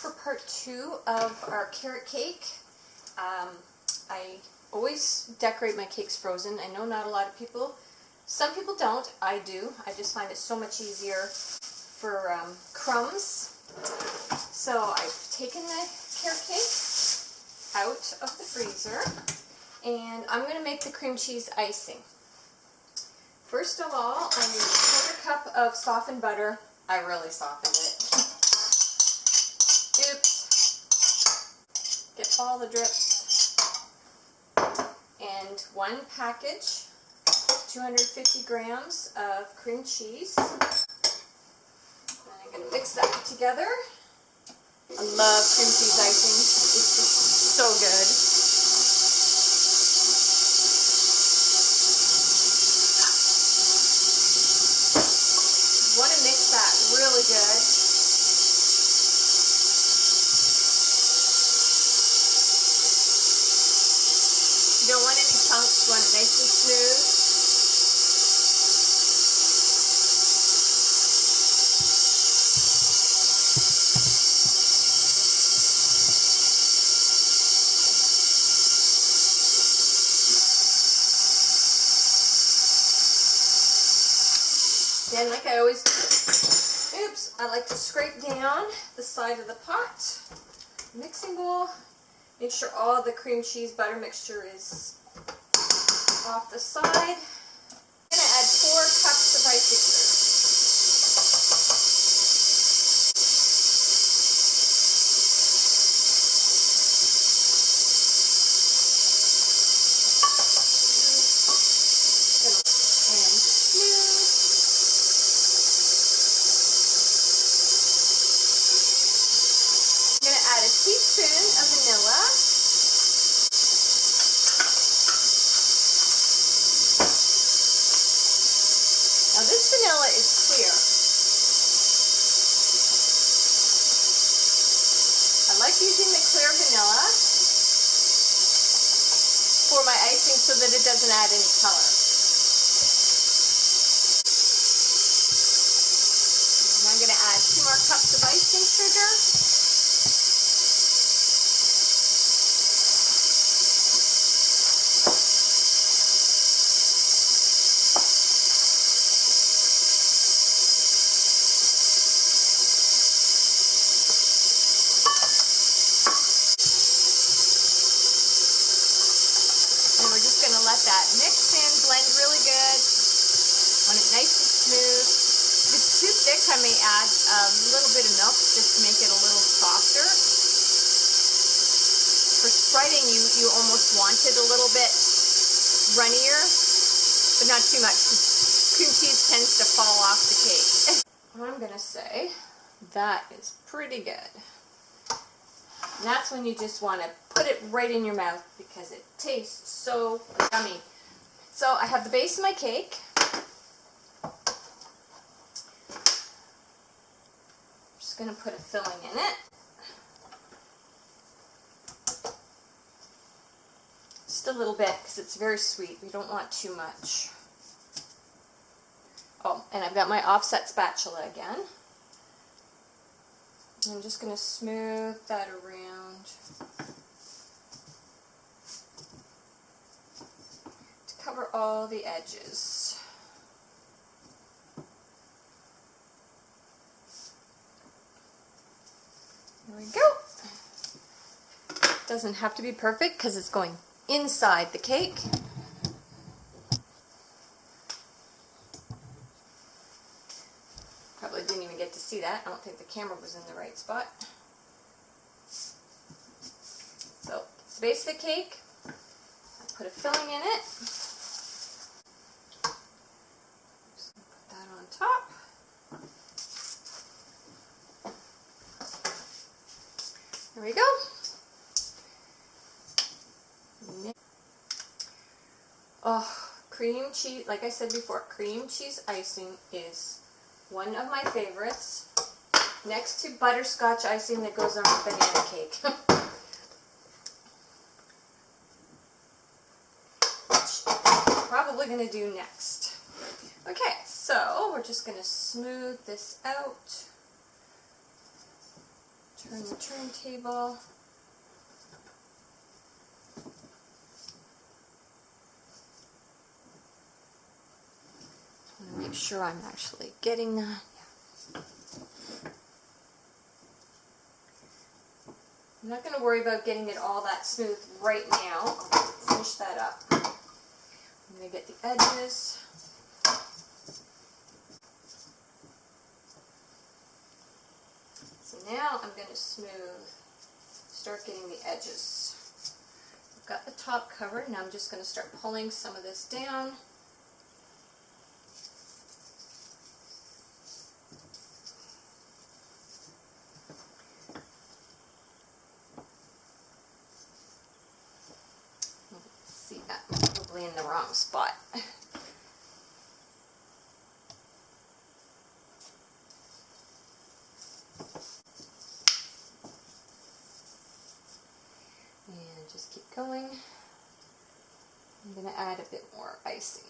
for part 2 of our carrot cake. I always decorate my cakes frozen. I know not a lot of people, some people don't. I do. I just find it so much easier for crumbs. So I've taken the carrot cake out of the freezer and I'm going to make the cream cheese icing. First of all, I need a 1/4 cup of softened butter. I really softened it. Oops. Get all the drips. And 1 package, 250 grams of cream cheese. And I'm going to mix that together. I love cream cheese icing. It's just so good. You want to mix that really good. You don't want any chunks. You want it nice and smooth. Then, like I always do, oops, I like to scrape down the side of the pot, mixing bowl, make sure all the cream cheese butter mixture is off the side. I'm going to add 4 cups of icing sugar. Add a teaspoon of vanilla. Now this vanilla is clear. I like using the clear vanilla for my icing so that it doesn't add any color. And I'm going to add 2 more cups of icing sugar. And we're just going to let that mix in, blend really good. Want it nice and smooth. If it's too thick, I may add a little bit of milk just to make it a little softer. For spreading, you almost want it a little bit runnier, but not too much because cream cheese tends to fall off the cake. I'm going to say that is pretty good. And that's when you just want to put it right in your mouth because it tastes so yummy. So I have the base of my cake. I'm just going to put a filling in it. Just a little bit because it's very sweet. We don't want too much. Oh, and I've got my offset spatula again. I'm just going to smooth that around to cover all the edges. There we go. Doesn't have to be perfect because it's going inside the cake. Probably didn't even get to see that. I don't think the camera was in the right spot. So, it's the base of the cake. I put a filling in it. Just going to put that on top. There we go. Oh, cream cheese, like I said before, cream cheese icing is one of my favorites, next to butterscotch icing that goes on a banana cake. Which I'm probably going to do next. Okay, so we're just going to smooth this out Turn the turntable. I want to make sure I'm actually getting that. Yeah. I'm not going to worry about getting it all that smooth right now. I'll finish that up. I'm going to get the edges. So now I'm going to start getting the edges. I've got the top covered, and I'm just going to start pulling some of this down. See that? I'm probably in the wrong spot. And just keep going. I'm going to add a bit more icing.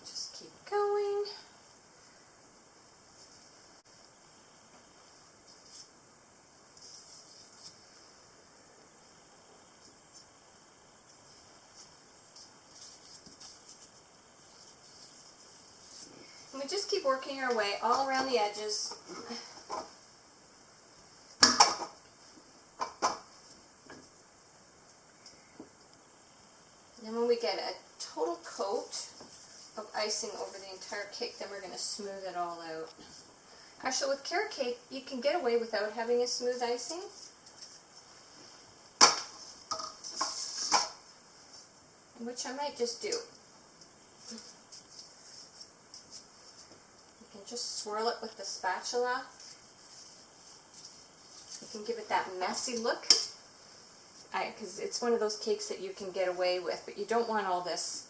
Just keep going. And we just keep working our way all around the edges. And then when we get a total coat of icing over the entire cake, then we're going to smooth it all out. Actually, with carrot cake, you can get away without having a smooth icing. Which I might just do. You can just swirl it with the spatula. You can give it that messy look. Because it's one of those cakes that you can get away with, but you don't want all this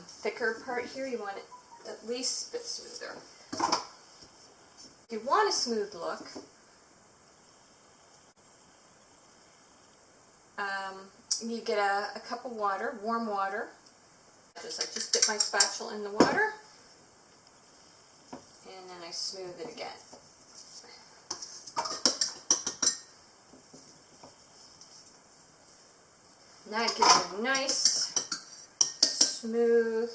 thicker part here. You want it at least a bit smoother. If you want a smooth look, you get a cup of water, warm water. I just dip my spatula in the water, and then I smooth it again. And that gives it a nice, smooth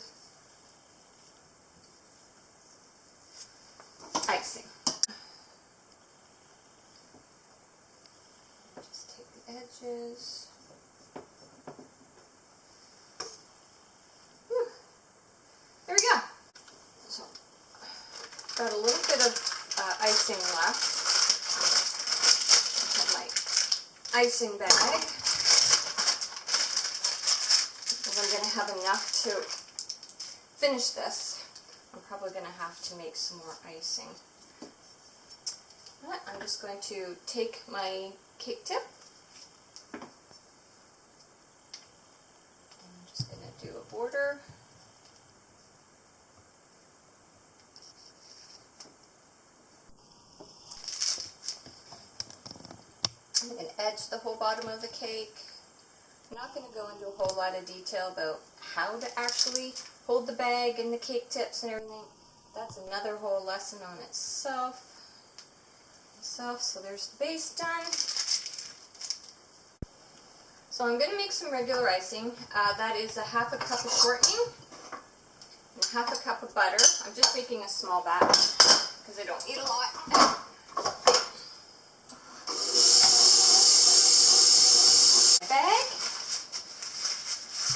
icing. Just take the edges. Whew. There we go. So, got a little bit of icing left. I have my icing bag. I'm going to have enough to finish this. I'm probably going to have to make some more icing. But I'm just going to take my cake tip. And I'm just going to do a border. I'm going to edge the whole bottom of the cake. I'm not going to go into a whole lot of detail about how to actually hold the bag and the cake tips and everything. That's another whole lesson on itself. So there's the base done. So I'm going to make some regular icing. That is a half a cup of shortening and a half a cup of butter. I'm just making a small batch because I don't eat a lot. Bag.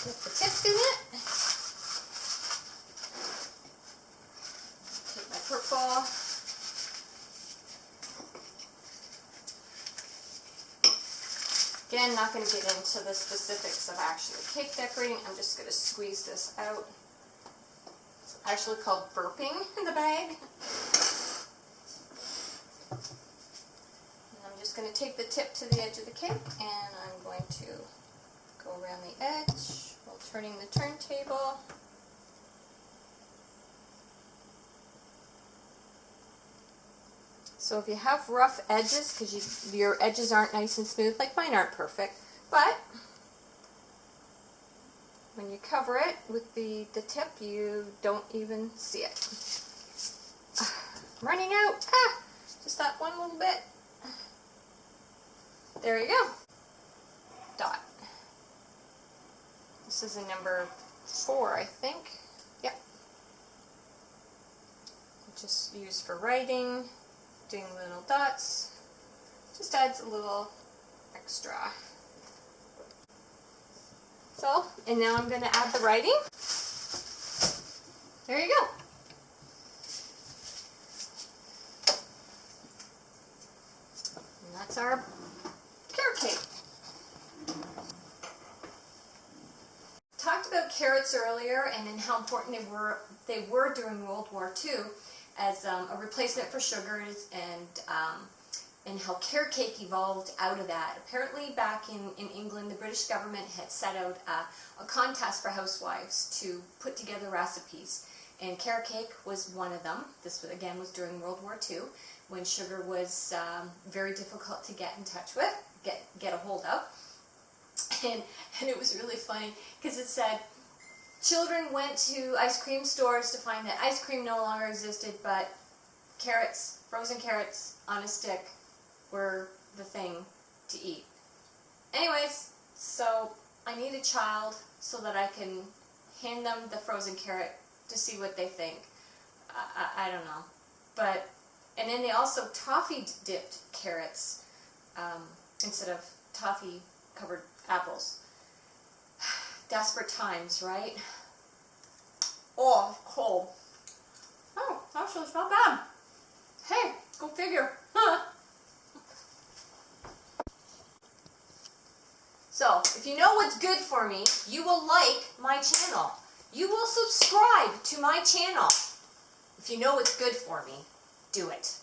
Put the tips in it. Take my purple. Again, not going to get into the specifics of actually cake decorating. I'm just going to squeeze this out. It's actually called burping in the bag. And I'm just going to take the tip to the edge of the cake and I'm going to go around the edge while turning the turntable. So if you have rough edges, because your edges aren't nice and smooth, like mine aren't perfect, but when you cover it with the tip, you don't even see it. I'm running out. Just that one little bit. There you go. Dot. This is a number 4, I think. Yep. Just used for writing, doing little dots. Just adds a little extra. So, and now I'm going to add the writing. There you go. And that's our carrot cake. Talked about carrots earlier and in how important they were during World War II as a replacement for sugars, and how carrot cake evolved out of that. Apparently back in England, the British government had set out a contest for housewives to put together recipes, and carrot cake was one of them. This again was during World War II, when sugar was very difficult to get in touch with, get a hold of. And it was really funny because it said children went to ice cream stores to find that ice cream no longer existed, but carrots, frozen carrots on a stick, were the thing to eat. Anyways, so I need a child so that I can hand them the frozen carrot to see what they think. I don't know. But, and then they also toffee dipped carrots instead of toffee covered apples. Desperate times, right? Oh, cold. Oh, actually it's not bad. Hey, go figure. Huh. So, if you know what's good for me, you will like my channel. You will subscribe to my channel. If you know what's good for me, do it.